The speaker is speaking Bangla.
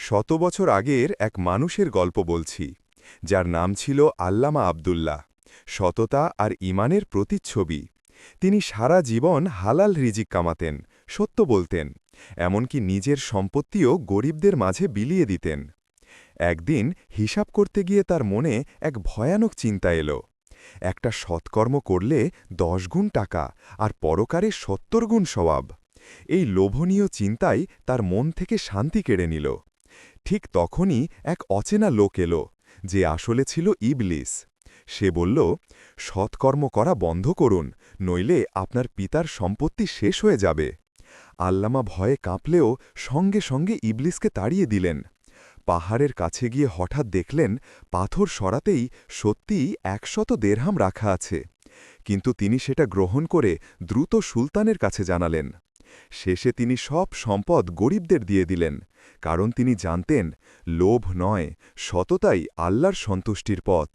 শত বছর আগের এক মানুষের গল্প বলছি, যার নাম ছিল আল্লামা আবদুল্লাহ। সততা আর ইমানের প্রতিচ্ছবি। তিনি সারা জীবন হালাল রিজিক কামাতেন, সত্য বলতেন, এমনকি নিজের সম্পত্তিও গরিবদের মাঝে বিলিয়ে দিতেন। একদিন হিসাব করতে গিয়ে তার মনে এক ভয়ানক চিন্তা এলো। একটা সৎকর্ম করলে 10 গুণ টাকা, আর পরকারে 70 গুণ সওয়াব। এই লোভনীয় চিন্তাই তার মন থেকে শান্তি কেড়ে নিল। ঠিক তখনই এক অচেনা লোক এলো, যে আসলে ছিল ইবলিস। সে বলল, সৎকর্ম করা বন্ধ করুন, নইলে আপনার পিতার সম্পত্তি শেষ হয়ে যাবে। আল্লামা ভয়ে কাঁপলেও সঙ্গে সঙ্গে ইবলিসকে তাড়িয়ে দিলেন। পাহাড়ের কাছে গিয়ে হঠাৎ দেখলেন, পাথর সরাতেই সত্যিই 100 দেরহাম রাখা আছে। কিন্তু তিনি সেটা গ্রহণ করে দ্রুত সুলতানের কাছে জানালেন। শেষে তিনি সব সম্পদ গরিবদের দিয়ে দিলেন, কারণ তিনি জানতেন, লোভ নয়, সততাই আল্লাহর সন্তুষ্টির পথ।